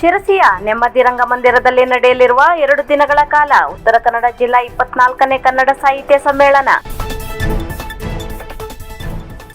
ಶಿರಸಿಯ ನೆಮ್ಮದಿ ರಂಗಮಂದಿರದಲ್ಲಿ ನಡೆಯಲಿರುವ 2 ದಿನಗಳ ಕಾಲ ಉತ್ತರ ಕನ್ನಡ ಜಿಲ್ಲಾ 24ನೇ ಕನ್ನಡ ಸಾಹಿತ್ಯ ಸಮ್ಮೇಳನ.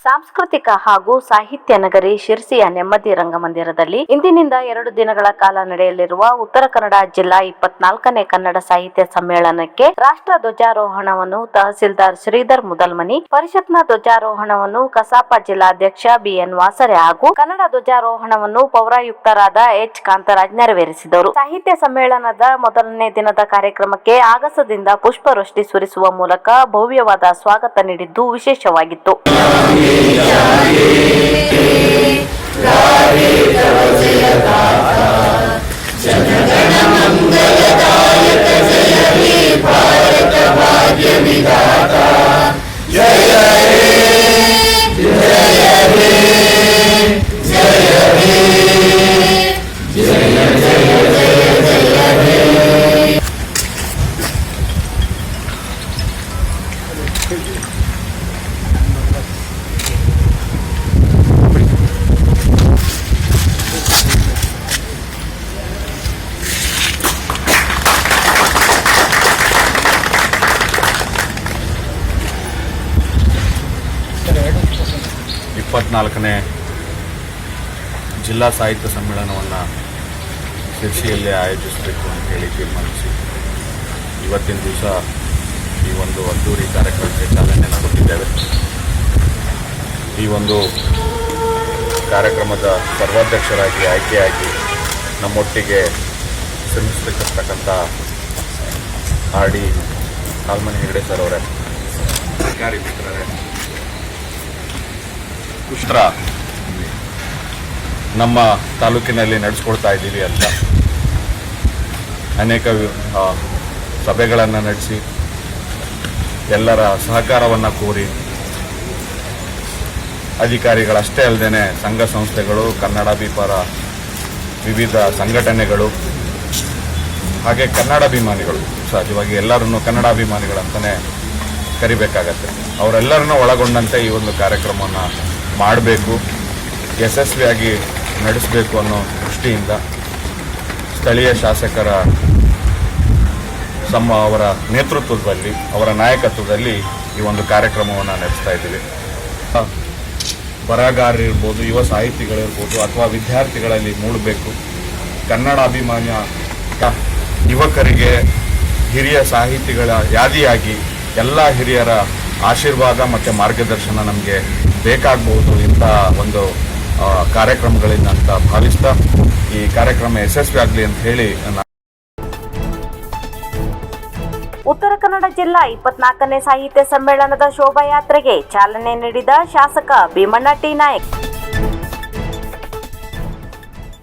ಸಾಂಸ್ಕೃತಿಕ ಹಾಗೂ ಸಾಹಿತ್ಯ ನಗರಿ ಶಿರಸಿಯ ನೆಮ್ಮದಿ ರಂಗಮಂದಿರದಲ್ಲಿ ಇಂದಿನಿಂದ 2 ದಿನಗಳ ಕಾಲ ನಡೆಯಲಿರುವ ಉತ್ತರ ಕನ್ನಡ ಜಿಲ್ಲಾ 24ನೇ ಕನ್ನಡ ಸಾಹಿತ್ಯ ಸಮ್ಮೇಳನಕ್ಕೆ ರಾಷ್ಟ್ರ ಧ್ವಜಾರೋಹಣವನ್ನು ತಹಸೀಲ್ದಾರ್ ಶ್ರೀಧರ್ ಮುದಲ್ಮನಿ, ಪರಿಷತ್ನ ಧ್ವಜಾರೋಹಣವನ್ನು ಕಸಾಪ ಜಿಲ್ಲಾಧ್ಯಕ್ಷ ಬಿಎನ್ ವಾಸರೆ ಹಾಗೂ ಕನ್ನಡ ಧ್ವಜಾರೋಹಣವನ್ನು ಪೌರಾಯುಕ್ತರಾದ ಎಚ್ ಕಾಂತರಾಜ್ ನೆರವೇರಿಸಿದರು. ಸಾಹಿತ್ಯ ಸಮ್ಮೇಳನದ ಮೊದಲನೇ ದಿನದ ಕಾರ್ಯಕ್ರಮಕ್ಕೆ ಆಗಸದಿಂದ ಪುಷ್ಪವೃಷ್ಟಿ ಸುರಿಸುವ ಮೂಲಕ ಭವ್ಯವಾದ ಸ್ವಾಗತ ನೀಡಿದ್ದು ವಿಶೇಷವಾಗಿತ್ತು. ನೇ ಜಿಲ್ಲಾ ಸಾಹಿತ್ಯ ಸಮ್ಮೇಳನವನ್ನು ಶಿರಸಿಯಲ್ಲಿ ಆಯೋಜಿಸಬೇಕು ಅಂತ ಹೇಳಿ ತೀರ್ಮಾನಿಸಿ ಇವತ್ತಿನ ದಿವಸ ಈ ಒಂದು ಅದ್ದೂರಿ ಕಾರ್ಯಕ್ರಮಕ್ಕೆ ಚಾಲನೆಯನ್ನು ಕೊಟ್ಟಿದ್ದೇವೆ. ಈ ಒಂದು ಕಾರ್ಯಕ್ರಮದ ಸರ್ವಾಧ್ಯಕ್ಷರಾಗಿ ಆಯ್ಕೆಯಾಗಿ ನಮ್ಮೊಟ್ಟಿಗೆ ಶ್ರಮಿಸಬೇಕಿರ್ತಕ್ಕಂಥ ಆರ್.ಡಿ. ಕಾಲ್ಮನಿ ಹೆಗಡೆ ಸರ್ ಅವರೇ, ಸರ್ಕಾರಿ ಮಿತ್ರರೇ, ಉಷ್ಟ್ರ ನಮ್ಮ ತಾಲೂಕಿನಲ್ಲಿ ನಡೆಸ್ಕೊಳ್ತಾ ಇದ್ದೀವಿ ಅಂತ ಅನೇಕ ಸಭೆಗಳನ್ನು ನಡೆಸಿ ಎಲ್ಲರ ಸಹಕಾರವನ್ನು ಕೋರಿ ಅಧಿಕಾರಿಗಳಷ್ಟೇ ಅಲ್ಲದೆ ಸಂಘ ಸಂಸ್ಥೆಗಳು, ಕನ್ನಡಾಭಿಪರ ವಿವಿಧ ಸಂಘಟನೆಗಳು ಹಾಗೆ ಕನ್ನಡಾಭಿಮಾನಿಗಳು, ಸಹಜವಾಗಿ ಎಲ್ಲರನ್ನೂ ಕನ್ನಡಾಭಿಮಾನಿಗಳಂತಲೇ ಕರಿಬೇಕಾಗತ್ತೆ, ಅವರೆಲ್ಲರನ್ನೂ ಒಳಗೊಂಡಂತೆ ಈ ಒಂದು ಕಾರ್ಯಕ್ರಮವನ್ನು ಮಾಡಬೇಕು, ಯಶಸ್ವಿಯಾಗಿ ನಡೆಸಬೇಕು ಅನ್ನೋ ದೃಷ್ಟಿಯಿಂದ ಸ್ಥಳೀಯ ಶಾಸಕರ ಅವರ ನೇತೃತ್ವದಲ್ಲಿ, ಅವರ ನಾಯಕತ್ವದಲ್ಲಿ ಈ ಒಂದು ಕಾರ್ಯಕ್ರಮವನ್ನು ನಡೆಸ್ತಾ ಇದ್ದೀವಿ. ಬರಹಗಾರರಿರ್ಬೋದು, ಯುವ ಸಾಹಿತಿಗಳಿರ್ಬೋದು ಅಥವಾ ವಿದ್ಯಾರ್ಥಿಗಳಲ್ಲಿ ಮೂಡಬೇಕು. ಕನ್ನಡ ಅಭಿಮಾನ ಯುವಕರಿಗೆ ಹಿರಿಯ ಸಾಹಿತಿಗಳ ಯಾದಿಯಾಗಿ ಎಲ್ಲ ಹಿರಿಯರ ಆಶೀರ್ವಾದ ಮತ್ತು ಮಾರ್ಗದರ್ಶನ ನಮಗೆ ಬೇಕಾಗಬಹುದು ಇಂಥ ಒಂದು ಕಾರ್ಯಕ್ರಮಗಳಿಂದ ಅಂತ ಭಾವಿಸ್ತಾ ಈ ಕಾರ್ಯಕ್ರಮ ಯಶಸ್ವಿ ಆಗಲಿ ಅಂತ ಹೇಳಿ ಉತ್ತರ ಕನ್ನಡ ಜಿಲ್ಲಾ 24ನೇ ಸಾಹಿತ್ಯ ಸಮ್ಮೇಳನದ ಶೋಭಾಯಾತ್ರೆಗೆ ಚಾಲನೆ ನೀಡಿದ ಶಾಸಕ ಭೀಮಣ್ಣ ಟಿ ನಾಯಕ್.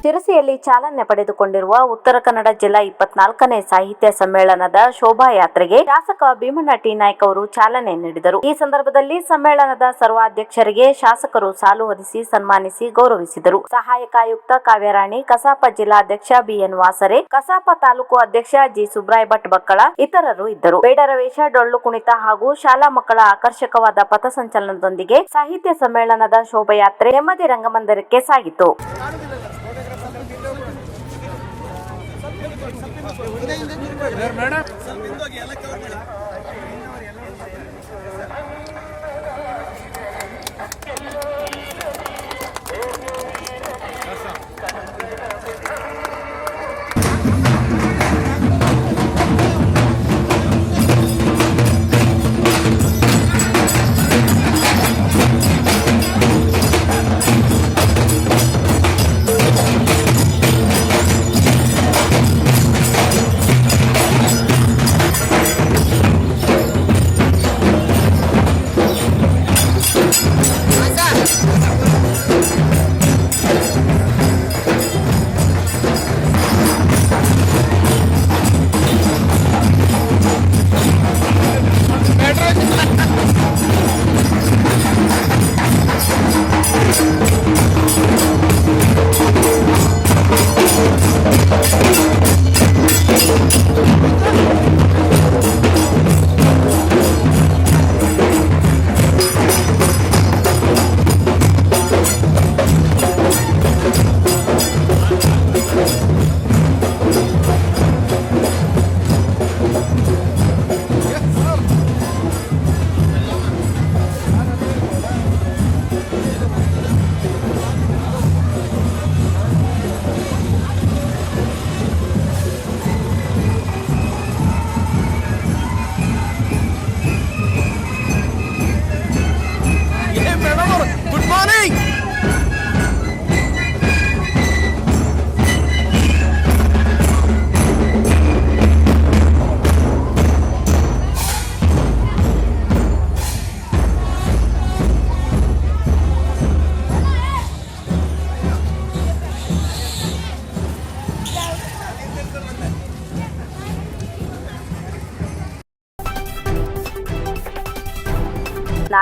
ಶಿರಸಿಯಲ್ಲಿ ಚಾಲನೆ ಪಡೆದುಕೊಂಡಿರುವ ಉತ್ತರ ಕನ್ನಡ ಜಿಲ್ಲಾ 24ನೇ ಸಾಹಿತ್ಯ ಸಮ್ಮೇಳನದ ಶೋಭಾಯಾತ್ರೆಗೆ ಶಾಸಕ ಭೀಮಣ್ಣ ಟಿ ನಾಯಕ್ ಅವರು ಚಾಲನೆ ನೀಡಿದರು. ಈ ಸಂದರ್ಭದಲ್ಲಿ ಸಮ್ಮೇಳನದ ಸರ್ವಾಧ್ಯಕ್ಷರಿಗೆ ಶಾಸಕರು ಸಾಲು ಹೊದಿಸಿ ಸನ್ಮಾನಿಸಿ ಗೌರವಿಸಿದರು. ಸಹಾಯಕ ಆಯುಕ್ತ ಕಾವ್ಯರಾಣಿ, ಕಸಾಪ ಜಿಲ್ಲಾಧ್ಯಕ್ಷ ಬಿಎನ್ ವಾಸರೆ, ಕಸಾಪ ತಾಲೂಕು ಅಧ್ಯಕ್ಷ ಜಿ ಸುಬ್ರಾಯ್ ಭಟ್ ಬಕ್ಕಳ ಇತರರು ಇದ್ದರು. ಬೇಡರ ವೇಷ, ಡೊಳ್ಳು ಕುಣಿತ ಹಾಗೂ ಶಾಲಾ ಮಕ್ಕಳ ಆಕರ್ಷಕವಾದ ಪಥಸಂಚಲನದೊಂದಿಗೆ ಸಾಹಿತ್ಯ ಸಮ್ಮೇಳನದ ಶೋಭಾಯಾತ್ರೆ ನೆಮ್ಮದಿ ರಂಗಮಂದಿರಕ್ಕೆ ಸಾಗಿತು.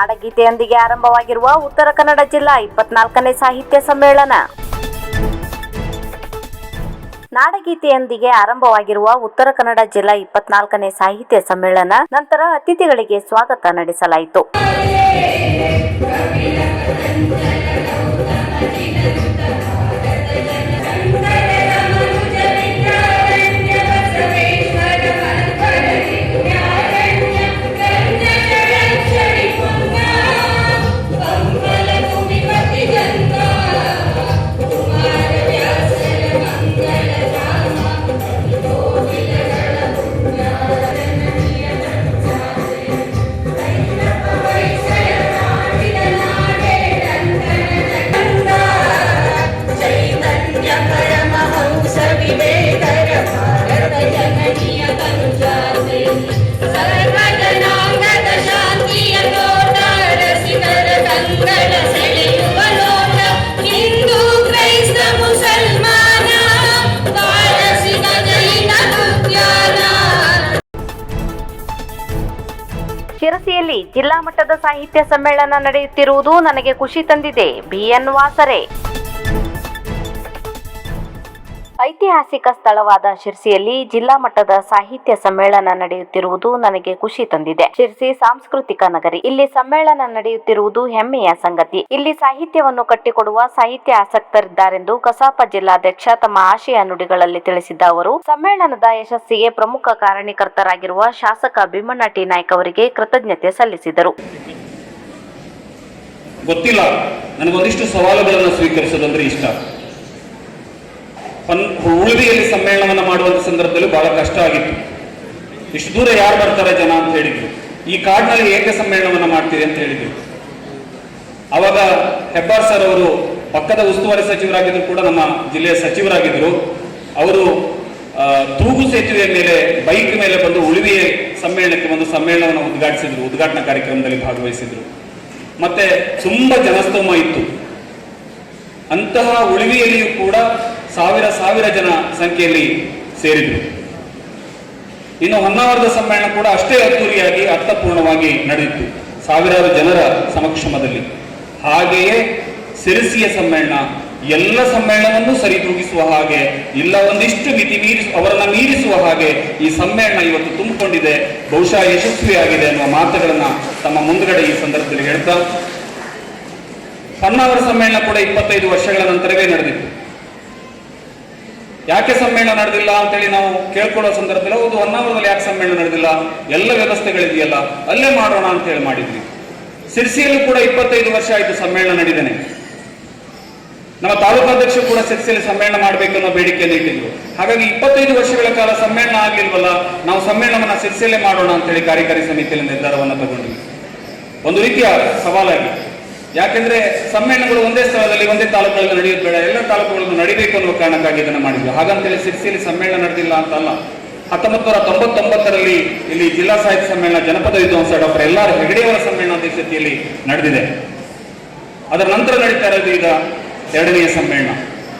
ನಾಡಗೀತೆಯೊಂದಿಗೆ ಆರಂಭವಾಗಿರುವ ಉತ್ತರ ಕನ್ನಡ ಜಿಲ್ಲಾ 24ನೇ ಸಾಹಿತ್ಯ ಸಮ್ಮೇಳನ. ನಾಡಗೀತೆಯೊಂದಿಗೆ ಆರಂಭವಾಗಿರುವ ಉತ್ತರ ಕನ್ನಡ ಜಿಲ್ಲಾ 24ನೇ ಸಾಹಿತ್ಯ ಸಮ್ಮೇಳನ ನಂತರ ಅತಿಥಿಗಳಿಗೆ ಸ್ವಾಗತ ನಡೆಸಲಾಯಿತು. ಶಿರಸಿಯಲ್ಲಿ ಜಿಲ್ಲಾ ಮಟ್ಟದ ಸಾಹಿತ್ಯ ಸಮ್ಮೇಳನ ನಡೆಯುತ್ತಿರುವುದು ನನಗೆ ಖುಷಿ ತಂದಿದೆ. BN ವಾಸರೆ. ಐತಿಹಾಸಿಕ ಸ್ಥಳವಾದ ಶಿರ್ಸಿಯಲ್ಲಿ ಜಿಲ್ಲಾ ಮಟ್ಟದ ಸಾಹಿತ್ಯ ಸಮ್ಮೇಳನ ನಡೆಯುತ್ತಿರುವುದು ನನಗೆ ಖುಷಿ ತಂದಿದೆ. ಶಿರ್ಸಿ ಸಾಂಸ್ಕೃತಿಕ ನಗರಿ. ಇಲ್ಲಿ ಸಮ್ಮೇಳನ ನಡೆಯುತ್ತಿರುವುದು ಹೆಮ್ಮೆಯ ಸಂಗತಿ. ಇಲ್ಲಿ ಸಾಹಿತ್ಯವನ್ನು ಕಟ್ಟಿಕೊಡುವ ಸಾಹಿತ್ಯ ಆಸಕ್ತರಿದ್ದಾರೆಂದು ಕಸಾಪ ಜಿಲ್ಲಾಧ್ಯಕ್ಷ ತಮ್ಮ ಆಶಯ ನುಡಿಗಳಲ್ಲಿ ತಿಳಿಸಿದ್ದ ಅವರು, ಸಮ್ಮೇಳನದ ಯಶಸ್ಸಿಗೆ ಪ್ರಮುಖ ಕಾರಣೀಕರ್ತರಾಗಿರುವ ಶಾಸಕ ಭೀಮಣ್ಣ ಟಿ ನಾಯ್ಕ ಅವರಿಗೆ ಕೃತಜ್ಞತೆ ಸಲ್ಲಿಸಿದರು. ಗೊತ್ತಿಲ್ಲ, ನನಗೊಂದಿಷ್ಟು ಸವಾಲುಗಳನ್ನು ಸ್ವೀಕರಿಸೋದಂದ್ರೆ ಇಷ್ಟ. ಉಳುವಿಯಲ್ಲಿ ಸಮ್ಮೇಳನವನ್ನು ಮಾಡುವಂತ ಸಂದರ್ಭದಲ್ಲಿ ಬಹಳ ಕಷ್ಟ ಆಗಿತ್ತು. ಇಷ್ಟು ದೂರ ಯಾರು ಬರ್ತಾರೆ ಜನ ಅಂತ ಹೇಳಿದ್ರು. ಈ ಕಾಡಿನಲ್ಲಿ ಏಕೆ ಸಮ್ಮೇಳನವನ್ನು ಮಾಡ್ತೀವಿ ಅಂತ ಹೇಳಿದ್ರು. ಅವಾಗ ಹೆಬ್ಬಾರ್ ಸರ್ ಅವರು ಪಕ್ಕದ ಉಸ್ತುವಾರಿ ಸಚಿವರಾಗಿದ್ರು ಕೂಡ ನಮ್ಮ ಜಿಲ್ಲೆಯ ಸಚಿವರಾಗಿದ್ರು. ಅವರು ತೂಗು ಸೇತುವೆಯ ಮೇಲೆ ಬೈಕ್ ಮೇಲೆ ಬಂದು ಉಳುವಿ ಸಮ್ಮೇಳನಕ್ಕೆ ಒಂದು ಸಮ್ಮೇಳನವನ್ನು ಉದ್ಘಾಟಿಸಿದ್ರು. ಉದ್ಘಾಟನಾ ಕಾರ್ಯಕ್ರಮದಲ್ಲಿ ಭಾಗವಹಿಸಿದ್ರು. ಮತ್ತೆ ತುಂಬಾ ಜನಸ್ತೋಮ ಇತ್ತು. ಅಂತಹ ಉಳುವಿಯಲ್ಲಿಯೂ ಕೂಡ ಸಾವಿರ ಜನ ಸಂಖ್ಯೆಯಲ್ಲಿ ಸೇರಿದ್ರು. ಇನ್ನು ಹೊನ್ನಾವರದ ಸಮ್ಮೇಳನ ಕೂಡ ಅಷ್ಟೇ ಅದ್ದೂರಿಯಾಗಿ ಅರ್ಥಪೂರ್ಣವಾಗಿ ನಡೆದಿತ್ತು, ಸಾವಿರಾರು ಜನರ ಸಮಕ್ಷಮದಲ್ಲಿ. ಹಾಗೆಯೇ ಸಿರಸಿಯ ಸಮ್ಮೇಳನ ಎಲ್ಲ ಸಮ್ಮೇಳನವನ್ನು ಸರಿದೂಗಿಸುವ ಹಾಗೆ, ಇಲ್ಲ ಒಂದಿಷ್ಟು ಅವರನ್ನ ಮೀರಿಸುವ ಹಾಗೆ ಈ ಸಮ್ಮೇಳನ ಇವತ್ತು ತುಂಬಿಕೊಂಡಿದೆ, ಬಹುಶಃ ಯಶಸ್ವಿಯಾಗಿದೆ ಅನ್ನುವ ಮಾತುಗಳನ್ನ ತಮ್ಮ ಮುಂದುಗಡೆ ಈ ಸಂದರ್ಭದಲ್ಲಿ ಹೇಳ್ತಾ, ಹೊನ್ನಾವರ ಸಮ್ಮೇಳನ ಕೂಡ 25 ವರ್ಷಗಳ ನಂತರವೇ ನಡೆದಿತ್ತು. ಯಾಕೆ ಸಮ್ಮೇಳನ ನಡೆದಿಲ್ಲ ಅಂತೇಳಿ ನಾವು ಕೇಳ್ಕೊಳ್ಳೋ ಸಂದರ್ಭದಲ್ಲಿ, ಹೌದು ಹೊನ್ನಾವರದಲ್ಲಿ ಯಾಕೆ ಸಮ್ಮೇಳನ ನಡೆದಿಲ್ಲ, ಎಲ್ಲ ವ್ಯವಸ್ಥೆಗಳಿದೆಯಲ್ಲ ಅಲ್ಲೇ ಮಾಡೋಣ ಅಂತ ಹೇಳಿ ಮಾಡಿದ್ವಿ. ಸಿರ್ಸಿಯಲ್ಲೂ ಕೂಡ 25 ವರ್ಷ ಆಯಿತು ಸಮ್ಮೇಳನ ನಡೀದೇನೆ. ನಮ್ಮ ತಾಲೂಕಾಧ್ಯಕ್ಷರು ಕೂಡ ಸಿರ್ಸಿಯಲ್ಲಿ ಸಮ್ಮೇಳನ ಮಾಡಬೇಕನ್ನೋ ಬೇಡಿಕೆಯನ್ನು ಇಟ್ಟಿದ್ರು. ಹಾಗಾಗಿ 25 ವರ್ಷಗಳ ಕಾಲ ಸಮ್ಮೇಳನ ಆಗ್ಲಿಲ್ವಲ್ಲ, ನಾವು ಸಮ್ಮೇಳನವನ್ನ ಸಿರ್ಸಿಯಲ್ಲೇ ಮಾಡೋಣ ಅಂತೇಳಿ ಕಾರ್ಯಕಾರಿ ಸಮಿತಿಯಲ್ಲಿ ನಿರ್ಧಾರವನ್ನು ತಗೊಂಡ್ವಿ. ಒಂದು ರೀತಿಯ ಸವಾಲಾಗಿ, ಯಾಕೆಂದ್ರೆ ಸಮ್ಮೇಳನಗಳು ಒಂದೇ ಸ್ಥಳದಲ್ಲಿ ಒಂದೇ ತಾಲೂಕುಗಳಲ್ಲಿ ನಡೆಯೋದು ಬೇಡ, ಎಲ್ಲ ತಾಲೂಕುಗಳನ್ನು ನಡೀಬೇಕು ಅನ್ನುವ ಕಾರಣಕ್ಕಾಗಿ ಇದನ್ನು ಮಾಡಿದ್ವಿ. ಹಾಗಂತೇಳಿ ಸಿರ್ಸಿಯಲ್ಲಿ ಸಮ್ಮೇಳನ ನಡೆದಿಲ್ಲ ಅಂತಲ್ಲ. 1999ರಲ್ಲಿ ಇಲ್ಲಿ ಜಿಲ್ಲಾ ಸಾಹಿತ್ಯ ಸಮ್ಮೇಳನ ಜನಪದ ವಿದ್ವಾಂಸ ಡಾಕ್ಟರ್ LR ಹೆಗಡೆಯವರ ಸಮ್ಮೇಳನ ಅಧ್ಯಕ್ಷತೆಯಲ್ಲಿ ನಡೆದಿದೆ. ಅದರ ನಂತರ ನಡೀತಾ ಇರೋದು ಈಗ 2ನೆಯ ಸಮ್ಮೇಳನ.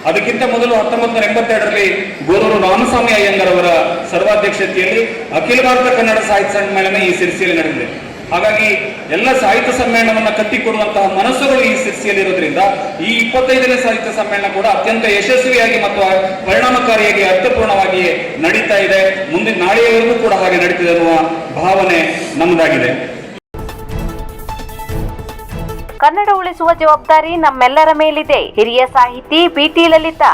ಅದಕ್ಕಿಂತ ಮೊದಲು 1982ರಲ್ಲಿ ಗೋರೂರು ರಾಮಸ್ವಾಮಿ ಅಯ್ಯಂಗರ್ ಅವರ ಸರ್ವಾಧ್ಯಕ್ಷತೆಯಲ್ಲಿ ಅಖಿಲ ಭಾರತ ಕನ್ನಡ ಸಾಹಿತ್ಯ ಸಮ್ಮೇಳನ ಈ ಸಿರ್ಸಿಯಲ್ಲಿ ನಡೆದಿದೆ. ಹಾಗಾಗಿ ಎಲ್ಲ ಸಾಹಿತ್ಯ ಸಮ್ಮೇಳನವನ್ನು ಕಟ್ಟಿಕೊಡುವಂತಹ ಮನಸ್ಸುಗಳು ಈ ಸಿರ್ಸಿಯಲ್ಲಿರೋದ್ರಿಂದ ಈ 25ನೇ ಸಾಹಿತ್ಯ ಸಮ್ಮೇಳನ ಕೂಡ ಅತ್ಯಂತ ಯಶಸ್ವಿಯಾಗಿ ಮತ್ತು ಪರಿಣಾಮಕಾರಿಯಾಗಿ ಅರ್ಥಪೂರ್ಣವಾಗಿ ನಡೀತಾ ಇದೆ. ಮುಂದಿನ ನಾಳೆಯವರೆಗೂ ಕೂಡ ಹಾಗೆ ನಡೀತಿದೆ ಅನ್ನುವ ಭಾವನೆ ನಮ್ಮದಾಗಿದೆ. ಕನ್ನಡ ಉಳಿಸುವ ಜವಾಬ್ದಾರಿ ನಮ್ಮೆಲ್ಲರ ಮೇಲಿದೆ. ಹಿರಿಯ ಸಾಹಿತಿ BT ಲಲಿತಾ.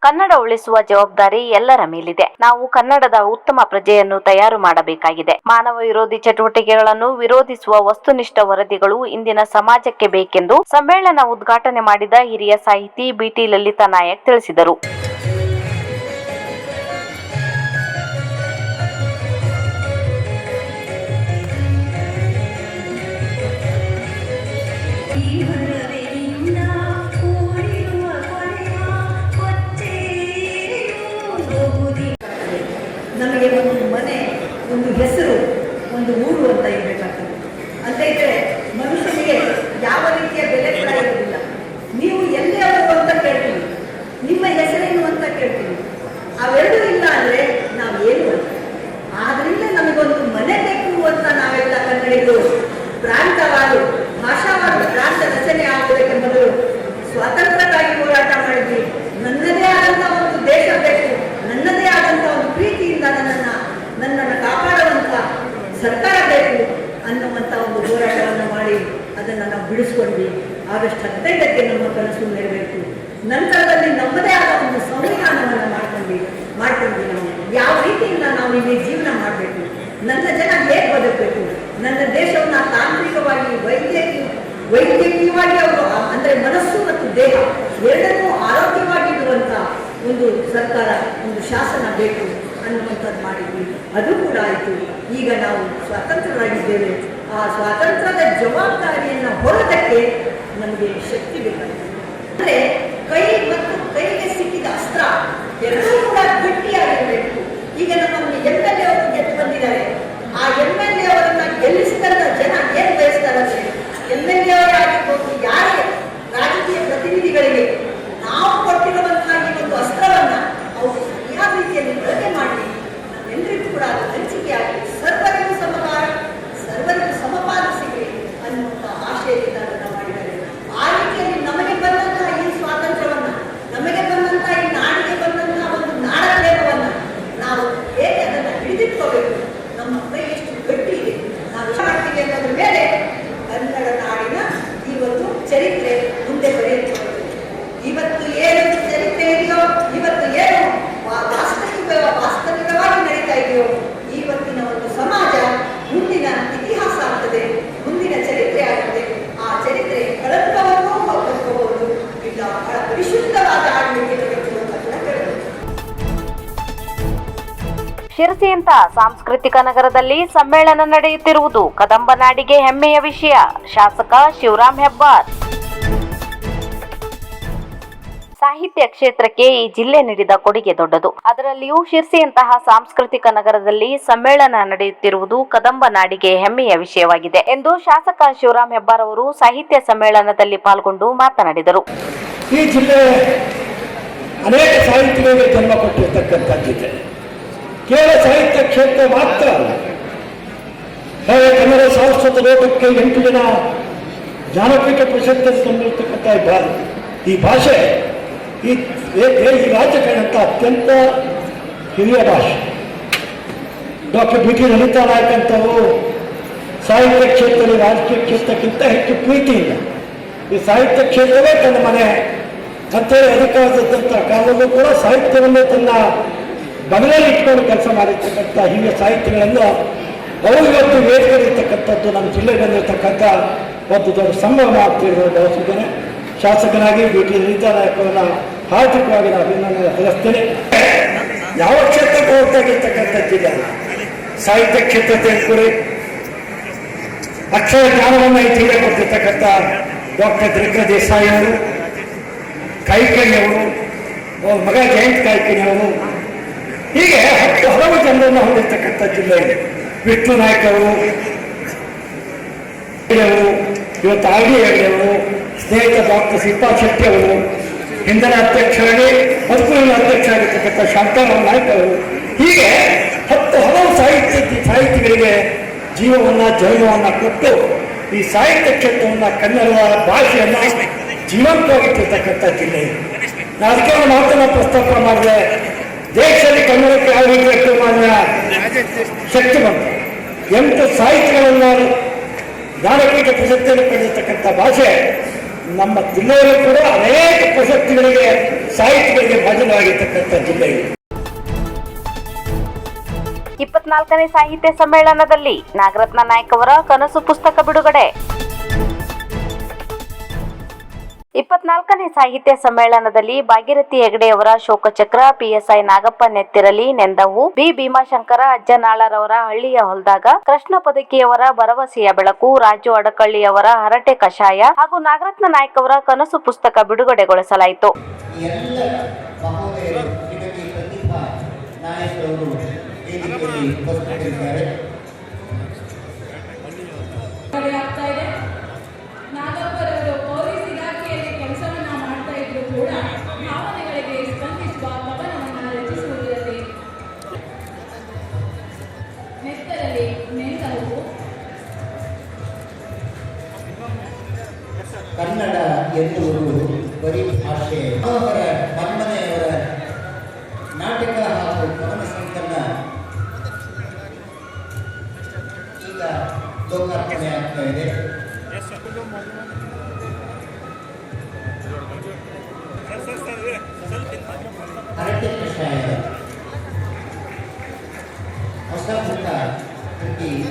ಕನ್ನಡ ಉಳಿಸುವ ಜವಾಬ್ದಾರಿ ಎಲ್ಲರ ಮೇಲಿದೆ. ನಾವು ಕನ್ನಡದ ಉತ್ತಮ ಪ್ರಜೆಯನ್ನು ತಯಾರು ಮಾಡಬೇಕಾಗಿದೆ. ಮಾನವ ವಿರೋಧಿ ಚಟುವಟಿಕೆಗಳನ್ನು ವಿರೋಧಿಸುವ ವಸ್ತುನಿಷ್ಠ ವರದಿಗಳು ಇಂದಿನ ಸಮಾಜಕ್ಕೆ ಬೇಕೆಂದು ಸಮ್ಮೇಳನ ಉದ್ಘಾಟನೆ ಮಾಡಿದ ಹಿರಿಯ ಸಾಹಿತಿ BT ಲಲಿತಾ ನಾಯಕ್ ತಿಳಿಸಿದರು. ನಮಗೆ ಒಂದು ಮನೆ, ಒಂದು ಹೆಸರು, ಒಂದು ಊರು ಅಂತ ಇರಬೇಕಾಗ್ತದೆ. ಅಂತ ಇದ್ದರೆ ಮನುಷ್ಯನಿಗೆ ಯಾವ ರೀತಿಯ ಬೆಲೆ ಕೂಡ ಇರೋದಿಲ್ಲ. ನೀವು ಎಲ್ಲೇ ಅವರು ಅಂತ ಕೇಳ್ತೀವಿ, ನಿಮ್ಮ ಹೆಸರೇನು ಕನಸು ನೆರವೇರಿತು. ನಂತರದಲ್ಲಿ ನಮ್ಮದೇ ಆದ ಒಂದು ಸಂವಿಧಾನವನ್ನು ಮಾಡ್ಕೊಂಡ್ವಿ ನಾವು ಯಾವ ರೀತಿಯಿಂದ ನಾವು ಇಲ್ಲಿ ಜೀವನ ಮಾಡಬೇಕು, ನನ್ನ ಜನ ಹೇಗೆ ಬದುಕಬೇಕು, ನನ್ನ ದೇಶವನ್ನು ತಾಂತ್ರಿಕವಾಗಿ ವೈದ್ಯಕೀಯವಾಗಿ ಅವರು ಅಂದರೆ ಮನಸ್ಸು ಮತ್ತು ದೇಹ ಎರಡನ್ನೂ ಆರೋಗ್ಯವಾಗಿರುವಂಥ ಒಂದು ಸರ್ಕಾರ, ಒಂದು ಶಾಸನ ಬೇಕು ಅನ್ನುವಂಥದ್ದು ಮಾಡಿದ್ವಿ. ಅದು ಕೂಡ ಆಯಿತು. ಈಗ ನಾವು ಸ್ವತಂತ್ರರಾಗಿದ್ದೇವೆ. ಆ ಸ್ವಾತಂತ್ರ್ಯದ ಜವಾಬ್ದಾರಿಯನ್ನು ಹೊರದಕ್ಕೆ ನಮಗೆ ಶಕ್ತಿ ಬೇಕಾಗಿದೆ. ಅಂದರೆ ಕೈ ಮತ್ತು ಕೈಗೆ ಸಿಕ್ಕಿದ ಅಸ್ತ್ರ ಎರಡೂ ಕೂಡ ಗಟ್ಟಿಯಾಗಿರಬೇಕು. ಈಗ ನಮ್ಮ MLA ಅವರು ಗೆದ್ದು ಬಂದಿದ್ದಾರೆ. ಆ MLA ಅವರನ್ನ ಗೆಲ್ಲಿಸಿದಂತ ಜನ ಏನ್ ಬಯಸ್ತಾರೆ MLA ಅವರಾಗಿರ್ಬೋದು, ಯಾರೇ ರಾಜಕೀಯ ಪ್ರತಿನಿಧಿಗಳಿಗೆ ನಾವು ಕೊಟ್ಟಿರುವಂತಹ ಈ ಒಂದು ಅಸ್ತ್ರವನ್ನ ಅವರು ಯಾವ ರೀತಿಯಲ್ಲಿ ಬಳಕೆ ಮಾಡಿ ಎಲ್ಲರಿಗೂ ಕೂಡ ಅದು ಹಂಚಿಕೆಯಾಗಿ ಸರ್ವರಿಗೂ ಸಮಪಾಲು ಸಿಗಲಿ ಅನ್ನುವಂಥ ಆಶಯದಿಂದ ಅದನ್ನು ಮಾಡಿದ್ದಾರೆ. ಆ ರೀತಿಯಲ್ಲಿ ನಮಗೆ ಬಂದಂತಹ ಈ ಸ್ವಾತಂತ್ರ್ಯವನ್ನ, ನಮಗೆ ಬಂದಂತಹ ಈ ನಾಡಿಗೆ ಬಂದಂತಹ ಒಂದು ನಾಡ ಪ್ರೇಮವನ್ನ ನಾವು ಹೇಗೆ ಅದನ್ನು ಹಿಡಿದಿಟ್ಕೋಬೇಕು, ನಮ್ಮ ಕೈ ಎಷ್ಟು ಗಟ್ಟಿ ಇದೆ, ನಾವು ಮಾಡ್ತೀವಿ ಅನ್ನೋದ್ರ ಮೇಲೆ ಕನ್ನಡ ನಾಡಿನ ಈ ಒಂದು ಚರಿತ್ರೆ ಮುಂದೆ ಬರೆಯುತ್ತದೆ. ಇವತ್ತು ಏನು ಚರಿತ್ರೆ ಇದೆಯೋ, ಇವತ್ತು ಏನು ವಾಸ್ತವಿಕವಾಗಿ ನಡೀತಾ ಇದೆಯೋ, ಇವತ್ತಿನ ಒಂದು ಸಮಾಜ ಮುಂದಿನ ಇತಿಹಾಸ ಆಗ್ತದೆ, ಮುಂದಿನ ಚರಿತ್ರೆ ಆಗ್ತದೆ. ಆ ಚರಿತ್ರೆ ಕಳಂಕವನ್ನು ಬದುಕಬಹುದು, ಇಲ್ಲ ಬಹಳ ಪರಿಶುದ್ಧವಾದ ಆಡಳಿಕೆ ಇರಬೇಕು ಅಂತ ಕೂಡ ಹೇಳಬಹುದು. ಶಿರಸಿಯಂತ ಸಾಂಸ್ಕೃತಿಕ ನಗರದಲ್ಲಿ ಸಮ್ಮೇಳನ ನಡೆಯುತ್ತಿರುವುದು ಕದಂಬ ನಾಡಿಗೆ ಹೆಮ್ಮೆಯ ವಿಷಯ. ಶಾಸಕ ಶಿವರಾಮ್ ಹೆಬ್ಬಾರ್. ಸಾಹಿತ್ಯ ಕ್ಷೇತ್ರಕ್ಕೆ ಈ ಜಿಲ್ಲೆ ನೀಡಿದ ಕೊಡುಗೆ ದೊಡ್ಡದು. ಅದರಲ್ಲಿಯೂ ಶಿರಸಿಯಂತಹ ಸಾಂಸ್ಕೃತಿಕ ನಗರದಲ್ಲಿ ಸಮ್ಮೇಳನ ನಡೆಯುತ್ತಿರುವುದು ಕದಂಬ ನಾಡಿಗೆ ಹೆಮ್ಮೆಯ ವಿಷಯವಾಗಿದೆ ಎಂದು ಶಾಸಕ ಶಿವರಾಮ್ ಹೆಬ್ಬಾರ್ ಅವರು ಸಾಹಿತ್ಯ ಸಮ್ಮೇಳನದಲ್ಲಿ ಪಾಲ್ಗೊಂಡು ಮಾತನಾಡಿದರು. ಈ ಜಿಲ್ಲೆ ಅನೇಕ ಸಾಹಿತಿಗಳಿಗೆ ಜನ್ಮ ಕೊಟ್ಟಿರ್ತಕ್ಕಂಥ ಜಿಲ್ಲೆ. ಕೇವಲ ಸಾಹಿತ್ಯ ಕ್ಷೇತ್ರ ಮಾತ್ರ ಅಲ್ಲ, ಕನ್ನಡ ಸಾರಸ್ವತ ಲೋಕಕ್ಕೆ 8 ಜನ ಜ್ಞಾನಪೀಠ ಪ್ರಶಸ್ತಿ ತಂದಿರತಕ್ಕಂಥ ಈ ಭಾಷೆ ಈ ರಾಜ್ಯ ಕಂಡಂಥ ಅತ್ಯಂತ ಹಿರಿಯ ಭಾಷೆ. ಡಾಕ್ಟರ್ BT ಲಲಿತಾ ನಾಯಕ್ ಅಂತವರು ಸಾಹಿತ್ಯ ಕ್ಷೇತ್ರದಲ್ಲಿ ರಾಜಕೀಯ ಕ್ಷೇತ್ರಕ್ಕಿಂತ ಹೆಚ್ಚು ಪ್ರೀತಿಯಿಂದ ಈ ಸಾಹಿತ್ಯ ಕ್ಷೇತ್ರವೇ ತನ್ನ ಮನೆ ಅಂತೇಳಿ ಅಧಿಕಾರದಂಥ ಕಾಲದಲ್ಲೂ ಕೂಡ ಸಾಹಿತ್ಯವನ್ನು ತನ್ನ ಬಗಲಲ್ಲಿ ಇಟ್ಕೊಂಡು ಕೆಲಸ ಮಾಡಿರ್ತಕ್ಕಂಥ ಹಿರಿಯ ಸಾಹಿತ್ಯಗಳನ್ನು ಅವರು ಇವತ್ತು ವೇದಿಕೆಯಿರ್ತಕ್ಕಂಥದ್ದು ನಮ್ಮ ಜಿಲ್ಲೆಗೆ ಬಂದಿರತಕ್ಕಂಥ ಒಂದು ದೊಡ್ಡ ಸಂಭ್ರಮ ಆಗ್ತಿರೋದು ಭಾವಿಸಿದ್ದೇನೆ. ಶಾಸಕನಾಗಿ BT ಲಲಿತಾ ನಾಯಕ್ ಅವರನ್ನ ಹಾರ್ದಿಕವಾಗಿ ನಾನು ಅಭಿನಂದನೆ ಸಲ್ಲಿಸ್ತೇನೆ. ಯಾವ ಕ್ಷೇತ್ರಕ್ಕೆ ಹೋಗ್ತಾಗಿರ್ತಕ್ಕಂಥ ಜಿಲ್ಲೆ ಸಾಹಿತ್ಯ ಕ್ಷೇತ್ರ ತೆಗೆದುಕೊಳ್ಳಿ, ಅಕ್ಷರ ಜ್ಞಾನವನ್ನು ಈ ಜಿಲ್ಲೆ ಕೊಡ್ತಿರ್ತಕ್ಕಂಥ ಡಾಕ್ಟರ್ ದ್ರಿಗ್ರ ದೇಸಾಯಿ ಅವರು, ಕೈಕಣಿ ಅವರು, ಅವ್ರ ಮಗ ಜಯಂತ್ ಕೈಕಣಿ ಅವರು, ಹೀಗೆ ಹಲವು ಜನರನ್ನು ಹೊಂದಿರ್ತಕ್ಕಂಥ ಜಿಲ್ಲೆ ಇದೆ. ವಿಷ್ಣು ನಾಯಕ್ ಅವರು, ಇವತ್ತು RD ಅವರು, ಸ್ನೇಹಿತ ಡಾಕ್ಟರ್ ಶಿಲ್ಪಾ ಶೆಟ್ಟಿ ಅವರು, ಹಿಂದಿನ ಅಧ್ಯಕ್ಷರಾಗಿ ಮಧುಕೂರಿನ ಅಧ್ಯಕ್ಷರಾಗಿರ್ತಕ್ಕಂಥ ಶಾಂತಾರಾಮ್ ನಾಯ್ಕ ಅವರು, ಹೀಗೆ ಹಲವು ಸಾಹಿತಿಗಳಿಗೆ ಜೀವವನ್ನು ಜನ್ಮವನ್ನು ಕೊಟ್ಟು ಈ ಸಾಹಿತ್ಯ ಕ್ಷೇತ್ರವನ್ನು ಕನ್ನಡದ ಭಾಷೆಯನ್ನು ಜೀವಂತವಾಗಿಟ್ಟಿರ್ತಕ್ಕಂಥ ಜಿಲ್ಲೆ. ನಾನು ಅದಕ್ಕೆ ಒಂದು ಮಾತನ್ನು ಪ್ರಸ್ತಾಪ ಮಾಡಿದೆ. ದೇಶದಲ್ಲಿ ಕನ್ನಡಕ್ಕೆ ಯಾವ ರೀತಿ ಶಕ್ತಿ ಬಂತು. 8 ಸಾಹಿತ್ಯಗಳನ್ನು ಜ್ಞಾನಪೀಠ ಪ್ರಶಸ್ತಿಯನ್ನು ಪಡೆದಿರ್ತಕ್ಕಂಥ ಭಾಷೆ ನಮ್ಮ ಜಿಲ್ಲೆಯಲ್ಲೂ ಕೂಡ ಅನೇಕ ಪ್ರಶಸ್ತಿಗಳಿಗೆ ಸಾಹಿತ್ಯಗಳಿಗೆ ಭಾಜನವಾಗಿರ್ತಕ್ಕಂಥ ಜಿಲ್ಲೆ ಇದೆ. 24ನೇ ಸಾಹಿತ್ಯ ಸಮ್ಮೇಳನದಲ್ಲಿ ನಾಗರತ್ನ ನಾಯ್ಕ ಅವರ ಕನಸು ಪುಸ್ತಕ ಬಿಡುಗಡೆ. 24ನೇ ಸಾಹಿತ್ಯ ಸಮ್ಮೇಳನದಲ್ಲಿ ಭಾಗೀರಥಿ ಹೆಗಡೆಯವರ ಶೋಕಚಕ್ರ, PSI ನಾಗಪ್ಪ ನೆತ್ತಿರಲಿ ನೆಂದವು, B ಭೀಮಾಶಂಕರ ಅಜ್ಜನಾಳರವರ ಹಳ್ಳಿಯ ಹೊಲದಾಗ, ಕೃಷ್ಣ ಪದಕಿಯವರ ಭರವಸೆಯ ಬೆಳಕು, ರಾಜು ಅಡಕಳ್ಳಿಯವರ ಹರಟೆ ಕಷಾಯ ಹಾಗೂ ನಾಗರತ್ನ ನಾಯ್ಕ ಅವರ ಕನಸು ಪುಸ್ತಕ ಬಿಡುಗಡೆಗೊಳಿಸಲಾಯಿತು. ನಾಗಪ್ಪರವರು ಪೊಲೀಸ್ ಇಲಾಖೆಯಲ್ಲಿ ಕೆಲಸವನ್ನ ಮಾಡ್ತಾ ಇದ್ರು ಕೂಡ ಭಾವನೆಗಳಿಗೆ ಸ್ಪಂದಿಸುವ ಕವನವನ್ನು ರಚಿಸುವುದರಲ್ಲಿ ನೆತ್ತರಲ್ಲಿ ನೆಂದವು. ಕನ್ನಡ ಎನ್ನುವುದು ಬರೀ ಭಾಷೆ. ಅವರ ಮನ್ಮನೆಯವರ ನಾಟಕ ಹಾಗೂ ಕವನ ಸಂಕಲನ ಈಗ ಲೋಕಾರ್ಪಣೆ ಆಗ್ತಾ ಇದೆ.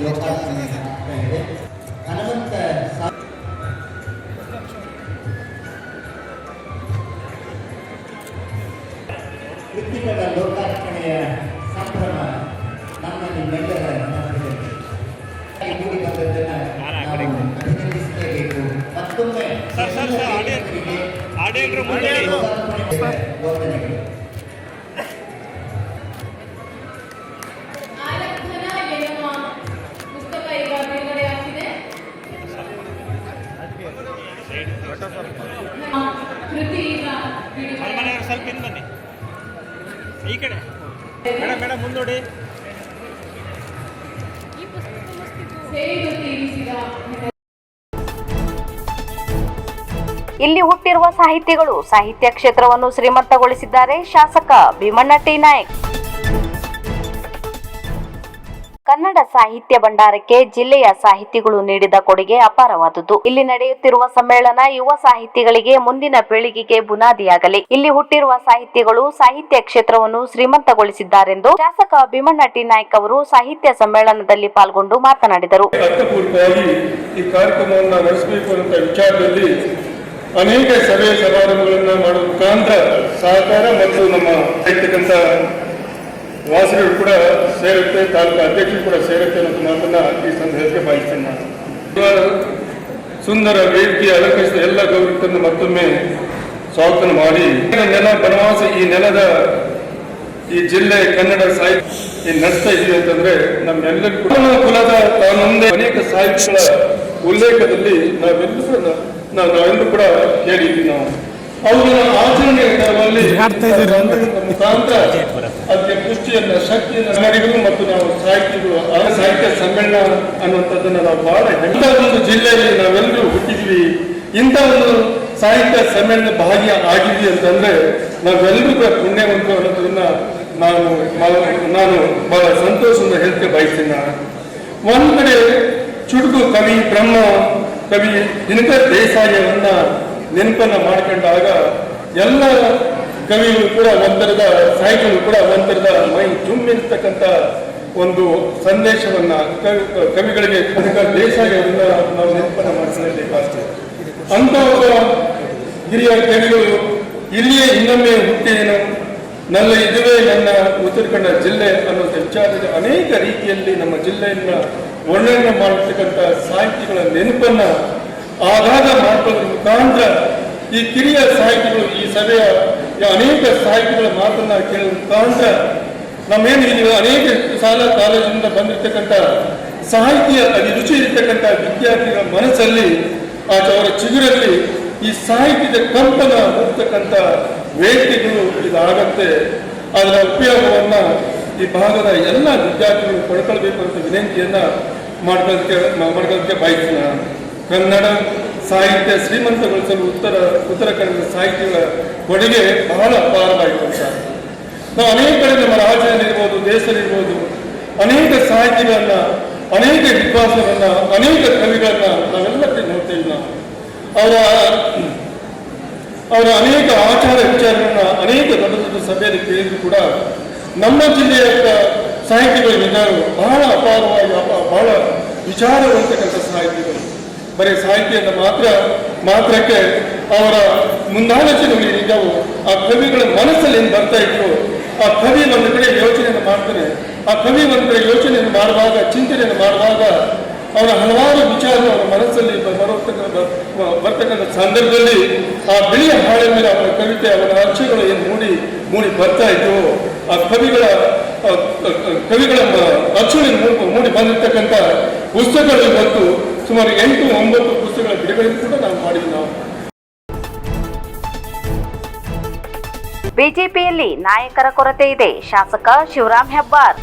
ಲೋಕಾರ್ಪಣೆ ಆಗ್ತಾ ಇದೆ. ಹನುಮಂತ ಕೃತಿಗಳ ಲೋಕಾರ್ಪಣೆಯ ಸಂಭ್ರಮ ನಮ್ಮ ನಿಮ್ಮೆಲ್ಲರ ಮಧ್ಯದಲ್ಲಿ ಕೂಡಿ ಬಂದದ್ದನ್ನು ನಾವು ಅಭಿನಂದಿಸಲೇಬೇಕು. ಮತ್ತೊಮ್ಮೆ ವಂದನೆಗಳು. ಆಲಂಘನ ಎನ್ನುವ ಪುಸ್ತಕ ಈಗ ಬಿಡುಗಡೆ ಆಗ್ತಿದೆ. ಕೃತಿ ಈಗ ಬಿಡುಗಡೆ ಈ ಕಡೆ ಮೇಡಮ್ ಮುಂದೋಡಿ. ಸೇಡು ತೀರಿಸಿದ ಇಲ್ಲಿ ಹುಟ್ಟಿರುವ ಸಾಹಿತಿಗಳು ಸಾಹಿತ್ಯ ಕ್ಷೇತ್ರವನ್ನು ಶ್ರೀಮಂತಗೊಳಿಸಿದ್ದಾರೆ. ಶಾಸಕ ಭೀಮಣ್ಣ ಟಿ ನಾಯಕ್. ಕನ್ನಡ ಸಾಹಿತ್ಯ ಭಂಡಾರಕ್ಕೆ ಜಿಲ್ಲೆಯ ಸಾಹಿತಿಗಳು ನೀಡಿದ ಕೊಡುಗೆ ಅಪಾರವಾದುದು. ಇಲ್ಲಿ ನಡೆಯುತ್ತಿರುವ ಸಮ್ಮೇಳನ ಯುವ ಸಾಹಿತಿಗಳಿಗೆ ಮುಂದಿನ ಪೀಳಿಗೆಗೆ ಬುನಾದಿಯಾಗಲಿ. ಇಲ್ಲಿ ಹುಟ್ಟಿರುವ ಸಾಹಿತಿಗಳು ಸಾಹಿತ್ಯ ಕ್ಷೇತ್ರವನ್ನು ಶ್ರೀಮಂತಗೊಳಿಸಿದ್ದಾರೆಂದು ಶಾಸಕ ಭೀಮಣ್ಣ ಟಿ ನಾಯಕ್ ಅವರು ಸಾಹಿತ್ಯ ಸಮ್ಮೇಳನದಲ್ಲಿ ಪಾಲ್ಗೊಂಡು ಮಾತನಾಡಿದರು. ಅರ್ಥಪೂರ್ವಕವಾಗಿ ಈ ಕಾರ್ಯಕ್ರಮವನ್ನು ನಡೆಸಬೇಕು ಅಂತ ವಿಚಾರದಲ್ಲಿ ಅನೇಕ ಸಭೆ ಸಮಾರಂಭಗಳನ್ನು ಮಾಡುವ ಮುಖಾಂತರ ಸಹಕಾರ ಮತ್ತು ನಮ್ಮ ಸಾಹಿತ್ಯಕ್ಕಂತ ವಾಸಗಳು ಕೂಡ ಸೇರುತ್ತೆ, ತಾಲೂಕು ಅಧ್ಯಕ್ಷರು ಕೂಡ ಸೇರುತ್ತೆ ಅನ್ನೋ ಮಾತನ್ನ ಈ ಸಂದರ್ಭಕ್ಕೆ ಬಯಸ್ತೇನೆ. ನಾನು ಸುಂದರ ವೇದಿಕೆ ಅಲಂಕರಿಸಿದ ಎಲ್ಲ ಗೌರವವನ್ನು ಮತ್ತೊಮ್ಮೆ ಸ್ವಾಗತ ಮಾಡಿ ನೆಲ ಬನವಾಸ ಈ ನೆಲದ ಈ ಜಿಲ್ಲೆ ಕನ್ನಡ ಸಾಹಿತ್ಯ ನಡೆಸ್ತಾ ಇದೀವಿ ಅಂತಂದ್ರೆ ನಮ್ಮೆಲ್ಲರಿಗೂ ಕುಲದ ತಾನೊಂದೇ ಅನೇಕ ಸಾಹಿತ್ಯಗಳ ಉಲ್ಲೇಖದಲ್ಲಿ ನಾವೆಲ್ಲರೂ ಕೂಡ ಕೇಳಿದ್ವಿ. ನಾವು ಅವುಗಳ ಆಚರಣೆ ಮುಖಾಂತರ ಅದಕ್ಕೆ ಪುಷ್ಟಿಯನ್ನ ಶಕ್ತಿಯನ್ನು ಕನ್ನಡಿಗರು ಮತ್ತು ನಾವು ಸಾಹಿತಿಗಳು ಸಾಹಿತ್ಯ ಸಮ್ಮೇಳನ ಅನ್ನುವಂಥದ್ದನ್ನ ನಾವು ಬಹಳ ಇಂಥ ಒಂದು ಜಿಲ್ಲೆಯಲ್ಲಿ ನಾವೆಲ್ಲರೂ ಹುಟ್ಟಿದ್ವಿ, ಇಂಥ ಒಂದು ಸಾಹಿತ್ಯ ಸಮ್ಮೇಳನ ಭಾಗಿ ಆಗಿದ್ವಿ ಅಂತಂದ್ರೆ ನಾವೆಲ್ಲರೂ ಕೂಡ ಪುಣ್ಯವಂತರು ಅನ್ನೋದನ್ನ ನಾನು ಬಹಳ ಸಂತೋಷದಿಂದ ಹೇಳಕ್ಕೆ ಬಯಸ್ತೀನಿ. ಒಂದ್ ಕಡೆ ಚುಟುಕು ಕವಿ ಬ್ರಹ್ಮ ಕವಿ ದಿನಕರ್ ದೇಸಾಯಿಯವನ್ನ ನೆನಪನ್ನ ಮಾಡ್ಕೊಂಡಾಗ ಎಲ್ಲ ಕವಿಗಳು ಕೂಡ ಒಂಥರದ ಸಾಹಿತ್ಯಗಳು ಕೂಡ ಒಂಥರದ ಮೈ ಜುಮ್ಮಿರ್ತಕ್ಕಂಥ ಒಂದು ಸಂದೇಶವನ್ನ ಕವಿಗಳಿಗೆ ದಿನಕರ್ ದೇಸಾಯಿಯವನ್ನ ನಾವು ನೆನಪನ್ನ ಮಾಡಿಸಲೇಬೇಕಾಗ್ತದೆ. ಅಂತ ಒಬ್ಬ ಹಿರಿಯ ಕವಿಗಳು ಇಲ್ಲಿಯೇ ಇನ್ನೊಮ್ಮೆ ಹುಟ್ಟೇನು ನನ್ನ ಇದುವೇ ನನ್ನ ಉತ್ತರ ಕನ್ನಡ ಜಿಲ್ಲೆ ಅನ್ನೋ ವಿಚಾರದಲ್ಲಿ ಅನೇಕ ರೀತಿಯಲ್ಲಿ ನಮ್ಮ ಜಿಲ್ಲೆಯನ್ನ ವರ್ಣನೆ ಮಾಡತಕ್ಕಂಥ ಸಾಹಿತಿಗಳ ನೆನಪನ್ನ ಆಗಾಗ ಮಾಡ್ಕೊಳ್ಳೋದ್ರ ಮುಖಾಂತರ ಈ ಕಿರಿಯ ಸಾಹಿತಿಗಳು ಈ ಸಭೆಯ ಅನೇಕ ಸಾಹಿತಿಗಳ ಮಾತನ್ನ ಕೇಳುವ ಮುಖಾಂತರ ನಮ್ಮೇನು ಇಲ್ಲಿ ಅನೇಕ ಶಾಲಾ ಕಾಲೇಜಿನಿಂದ ಬಂದಿರತಕ್ಕಂಥ ಸಾಹಿತ್ಯ ಅಭಿರುಚಿ ಇರತಕ್ಕಂಥ ವಿದ್ಯಾರ್ಥಿಗಳ ಮನಸ್ಸಲ್ಲಿ ಅವರ ಚಿಗುರಲ್ಲಿ ಈ ಸಾಹಿತ್ಯದ ಕಂಪನ ಹೋಗ್ತಕ್ಕಂಥ ವೇದಿಕೆಗಳು ಇದಾಗತ್ತೆ. ಅದರ ಉಪಯೋಗವನ್ನ ಈ ಭಾಗದ ಎಲ್ಲ ವಿದ್ಯಾರ್ಥಿಗಳು ಪಡ್ಕೊಳ್ಬೇಕು ಅಂತ ವಿನಂತಿಯನ್ನ ಮಾಡ್ಕೊಳ್ಳೋದಕ್ಕೆ ಬಯಸ್ತೀನಿ. ಕನ್ನಡ ಸಾಹಿತ್ಯ ಶ್ರೀಮಂತಗೊಳಿಸಲು ಉತ್ತರ ಕನ್ನಡ ಸಾಹಿತ್ಯಗಳ ಕೊಡುಗೆ ಬಹಳ ಅಪಾರವಾಗಿರುವಂತ. ನಾವು ಅನೇಕ ಕಡೆ ನಮ್ಮ ರಾಜ್ಯದಲ್ಲಿರ್ಬೋದು, ದೇಶದಲ್ಲಿರ್ಬೋದು ಅನೇಕ ಸಾಹಿತಿಗಳನ್ನ, ಅನೇಕ ವಿದ್ವಾಂಸರನ್ನ, ಅನೇಕ ಕವಿಗಳನ್ನ ನಾವೆಲ್ಲ ನೋಡ್ತೇವೆ. ನಾವು ಅವರ ಅನೇಕ ಆಚಾರ ವಿಚಾರಗಳನ್ನ ಅನೇಕ ದೊಡ್ಡ ದೊಡ್ಡ ಸಭೆಯಲ್ಲಿ ಕೇಳಿದ್ರು ಕೂಡ ನಮ್ಮ ಜಿಲ್ಲೆಯ ಸಾಹಿತಿಗಳು ಬಹಳ ಅಪಾರವಾಗಿ ಬಹಳ ವಿಚಾರವಂತಕ್ಕಂಥ ಸಾಹಿತಿಗಳು. ಬರೀ ಸಾಹಿತ್ಯದ ಮಾತ್ರಕ್ಕೆ ಅವರ ಮುಂದಾಲೋಚನೆಗಳು ಏನಿದ್ದಾವು ಆ ಕವಿಗಳ ಮನಸ್ಸಲ್ಲಿ ಏನು ಬರ್ತಾ ಇದ್ರು, ಆ ಕವಿ ಒಂದು ಕಡೆ ಯೋಚನೆಯನ್ನು ಮಾಡ್ತಾನೆ. ಆ ಕವಿ ಒಂದು ಕಡೆ ಯೋಚನೆಯನ್ನು ಮಾಡುವಾಗ, ಚಿಂತನೆಯನ್ನು ಮಾಡುವಾಗ ಅವರ ಹಲವಾರು ವಿಚಾರಗಳು ಅವರ ಮನಸ್ಸಲ್ಲಿ ಬರ್ತಕ್ಕಂಥ ಸಂದರ್ಭದಲ್ಲಿ ಆ ಬಿಳಿಯ ಹಾಳೆ ಮೇಲೆ ಅವರ ಕವಿತೆ, ಅವರ ಅಕ್ಷರಗಳು ಏನು ಮೂಡಿ ಬರ್ತಾ ಇತ್ತು. ಆ ಕವಿಗಳ ಅಕ್ಷರ ಮೂಡಿ ಬಂದಿರತಕ್ಕಂಥ ಪುಸ್ತಕಗಳು ಇವತ್ತು ಸುಮಾರು 8-9 ಪುಸ್ತಕಗಳ ಬಿಡುಗಡೆ ಕೂಡ ನಾವು ಮಾಡಿದ್ವಿ. ಬಿಜೆಪಿಯಲ್ಲಿ ನಾಯಕರ ಕೊರತೆ ಇದೆ. ಶಾಸಕ ಶಿವರಾಮ್ ಹೆಬ್ಬಾರ್.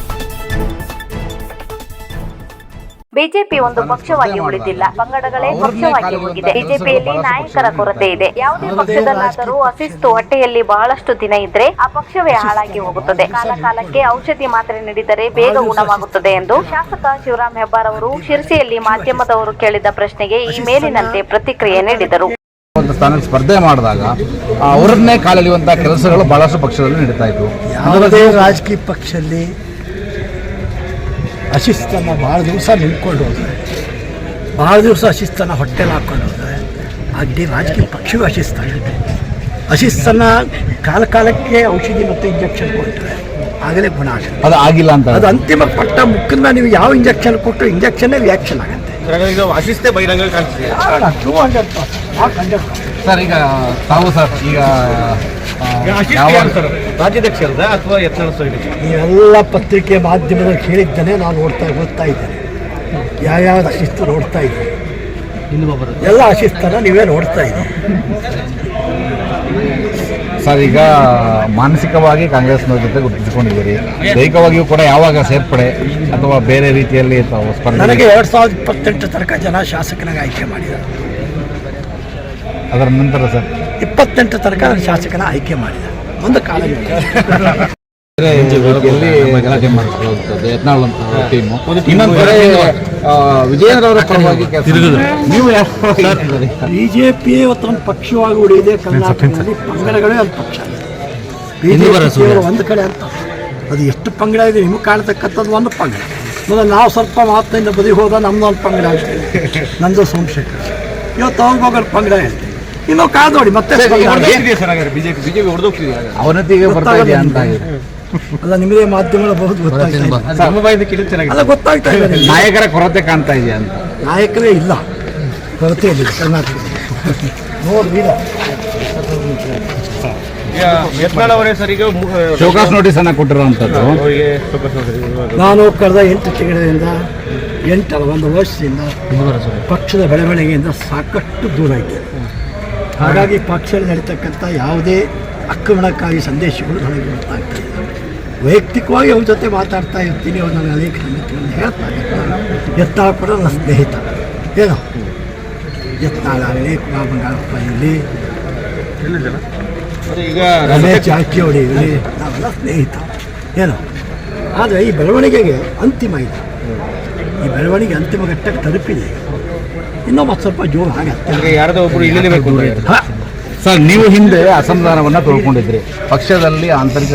ಬಿಜೆಪಿ ಒಂದು ಪಕ್ಷವಾಗಿ ಉಳಿದಿಲ್ಲ, ಪಂಗಡಗಳೇ ಪಕ್ಷವಾಗಿ ಹೋಗಿದೆ. ಬಿಜೆಪಿಯಲ್ಲಿ ನಾಯಕರ ಕೊರತೆ ಇದೆ. ಯಾವುದೇ ಪಕ್ಷದಲ್ಲಾದರೂ ಅಶಿಸ್ತು ಹೊಟ್ಟೆಯಲ್ಲಿ ಬಹಳಷ್ಟು ದಿನ ಇದ್ರೆ ಆ ಪಕ್ಷವೇ ಹಾಳಾಗಿ ಹೋಗುತ್ತದೆ. ಕಾಲಕಾಲಕ್ಕೆ ಔಷಧಿ ಮಾತ್ರೆ ನೀಡಿದರೆ ಬೇಗ ಗುಣವಾಗುತ್ತದೆ ಎಂದು ಶಾಸಕ ಶಿವರಾಮ್ ಹೆಬ್ಬಾರ್ ಅವರು ಶಿರಸಿಯಲ್ಲಿ ಮಾಧ್ಯಮದವರು ಕೇಳಿದ ಪ್ರಶ್ನೆಗೆ ಈ ಮೇಲಿನಂತೆ ಪ್ರತಿಕ್ರಿಯೆ ನೀಡಿದರು. ಸ್ಥಾನಕ್ಕೆ ಸ್ಪರ್ಧೆ ಮಾಡಿದಾಗ ಅವರನ್ನೇ ಕಾಲೆಳೆಯುವಂತಹ ಕೆಲಸಗಳು ಬಹಳಷ್ಟು ಪಕ್ಷದಲ್ಲಿ ನಡೀತಾ ಇದ್ವು. ಯಾವುದೇ ರಾಜಕೀಯ ಪಕ್ಷದಲ್ಲಿ ಅಶಿಸ್ತನ್ನು ಭಾಳ ದಿವಸ ನಿಂತ್ಕೊಂಡು ಹೋದರೆ, ಭಾಳ ದಿವಸ ಅಶಿಸ್ತನ್ನು ಹೊಟ್ಟೆಲಿ ಹಾಕ್ಕೊಂಡು ಹೋದರೆ ಇಡೀ ರಾಜಕೀಯ ಪಕ್ಷವೂ ಅಶಿಸ್ತಾಗುತ್ತೆ. ಅಶಿಸ್ತನ್ನು ಕಾಲಕ್ಕೆ ಔಷಧಿ ಮತ್ತು ಇಂಜೆಕ್ಷನ್ ಕೊಟ್ಟರೆ ಆಗಲೇ ಗುಣ ಆಗುತ್ತೆ. ಅದು ಆಗಿಲ್ಲ ಅಂತ ಅದು ಅಂತಿಮ ಪಟ್ಟ ಮುಖದ ಮೇಲೆ ನೀವು ಯಾವ ಇಂಜೆಕ್ಷನ್ ಕೊಟ್ಟರು ಇಂಜೆಕ್ಷನ್ನೇ ರಿಯಾಕ್ಷನ್ ಆಗುತ್ತೆ. ಅಶಿಸ್ತೆ ಬಹಿರಂಗ ಕಾಣಿಸ್ತಿದೆ. 200% ಸರ್ ಈಗ ತಾವು ಸರ್ ಈಗ ರಾಜ್ಯಾಧ್ಯಕ್ಷರದ ಅಥವಾ ಯತ್ನಾಳ್ ಸೈಡ್ ನೀವೆಲ್ಲ ಪತ್ರಿಕೆ ಮಾಧ್ಯಮದಲ್ಲಿ ಕೇಳಿದ್ದೇನೆ, ನಾನು ಓದ್ತಾ ಇದ್ದೇನೆ. ಯಾವ್ಯಾವ್ದು ಅಶಿಸ್ತು ನೋಡ್ತಾ ಇದ್ದೀನಿ, ಎಲ್ಲ ಅಶಿಸ್ತನ್ನು ನೀವೇ ನೋಡ್ತಾ ಇದ್ದೀವಿ. ಸರ್ ಈಗ ಮಾನಸಿಕವಾಗಿ ಕಾಂಗ್ರೆಸ್ನವ್ರ ಜೊತೆ ಗುರುತಿಸಿಕೊಂಡಿದ್ದೀರಿ, ದೈಹಿಕವಾಗಿಯೂ ಕೂಡ ಯಾವಾಗ ಸೇರ್ಪಡೆ ಅಥವಾ ಬೇರೆ ರೀತಿಯಲ್ಲಿ ತಾವು ಸ್ಪರ್ಧೆ? ನನಗೆ 2028 ತನಕ ಜನ ಶಾಸಕನಾಗಿ ಆಯ್ಕೆ ಮಾಡಿದ್ದಾರೆ. ಅದರ ನಂತರ ಸರ್ 28 ತನಕ ನಾನು ಶಾಸಕನ ಆಯ್ಕೆ ಮಾಡಿದೆ. ಒಂದು ಕಾಲ ಬೇರೆ ರೀತಿಯಲ್ಲಿ ಗಲಾಟೆ ಮಾಡ್ಕೊಳ್ಳುವಂಥದ್ದು ಯತ್ನಾಳ್ ಅಂತ ಟೀಮು, ಇನ್ನೊಂದು ಕಡೆ ವಿಜಯೇಂದ್ರ ಅವರ ಪರವಾಗಿ ನೀವು ಬಿಜೆಪಿ ಇವತ್ತು ಒಂದು ಪಕ್ಷವಾಗಿ ಉಳಿದಿದೆ ಕರ್ನಾಟಕದಲ್ಲಿ. ಪಂಗಡಗಳೇ ಒಂದು ಪಕ್ಷ, ಬಿಜೆಪಿ ಒಂದು ಕಡೆ ಅಂತ ಅದು ಎಷ್ಟು ಪಂಗಡ ಇದೆ ನಿಮಗೆ ಕಾಣ್ತಕ್ಕಂಥದ್ದು ಒಂದು ಪಂಗಡ. ಮೊದಲು ನಾವು ಸ್ವಲ್ಪ ಮಾತಿನಿಂದ ಬದಿ ಹೋದ ನಮ್ದು ಒಂದು ಪಂಗಡ ಆಗ್ತದೆ, ನಂದು ಸೋಮಶೇಖರ್. ಇವತ್ತು ಹೋಗೋರು ಪಂಗಡ ಹೇಳ್ತೀವಿ. ಇನ್ನು ಕಾದೋಡಿ ಮತ್ತೆ ಅವನತಿಗೆ ಬರ್ತಾ ಇದೆಯಾ ಅಂತ ಅಲ್ಲ, ನಿಮ್ಮದೇ ಮಾಧ್ಯಮಗಳ ಬಹುದು ಗೊತ್ತಾಗ್ತಾ ಇದೆ. ನಾಯಕರ ಕೊರತೆ ಕಾಣ್ತಾ ಇದೆಯಾ ಅಂತ? ನಾಯಕರೇ ಇಲ್ಲ, ಕೊರತೆ ಇಲ್ಲ ಕರ್ನಾಟಕದಲ್ಲಿ. ನೋಡ್ರಿ ಯತ್ನಾಳ್ ಅವರೇ ಸರ್ ಈಗ ಶೋಕಾಸ್ ನೋಟಿಸ್ ಅನ್ನ ಕೊಟ್ಟಿರುವಂತದ್ದು. ನಾನು ಕಳೆದ 8 ತಿಂಗಳಿಂದ 1 ವರ್ಷದಿಂದ ಪಕ್ಷದ ಬೆಳವಣಿಗೆಯಿಂದ ಸಾಕಷ್ಟು ದೂರ ಇದ್ದೇನೆ. ಹಾಗಾಗಿ ಪಕ್ಷದಲ್ಲಿ ನಡೀತಕ್ಕಂಥ ಯಾವುದೇ ಆಕ್ರಮಣಕಾರಿ ಸಂದೇಶಗಳು ನನಗೆ ಗೊತ್ತಾಗ್ತಾ ಇದೆ. ವೈಯಕ್ತಿಕವಾಗಿ ಅವ್ರ ಜೊತೆ ಮಾತಾಡ್ತಾ ಇರ್ತೀನಿ, ಅವ್ರು ನನ್ನ ಅನೇಕ ಸಂಗತಿಗಳನ್ನು ಹೇಳ್ತಾ ಇರ್ತಾರೆ. ಯತ್ನಾಳ್ ಕೂಡ ನನ್ನ ಸ್ನೇಹಿತ, ಏನೋ ಯತ್ನಾಳಾಗಲಿ, ಕುಮಾರ್ ಬಂಗಾರಪ್ಪ ಇರಲಿ, ಈಗ ರಮೇಶ್ ಜಾರಕಿಹೊಳಿ ಇರಲಿ, ನಾವೆಲ್ಲ ಸ್ನೇಹಿತ ಏನೋ. ಆದರೆ ಈ ಬೆಳವಣಿಗೆಗೆ ಅಂತಿಮ ಇದೆ, ಈ ಬೆಳವಣಿಗೆ ಅಂತಿಮ ಘಟ್ಟಕ್ಕೆ ತಲುಪಿದೆ. ಇನ್ನೂ ಮತ್ತೆ ಸ್ವಲ್ಪ ಜೋರು ಆಗತ್ತೆ. ಯಾರ್ದೋ ಒಬ್ಬರು ಇಳಿಲೇಬೇಕು. ಸರ್ ನೀವು ಹಿಂದೆ ಅಸಮಾಧಾನವನ್ನು ತೋಳ್ಕೊಂಡಿದ್ರಿ, ಪಕ್ಷದಲ್ಲಿ ಆಂತರಿಕ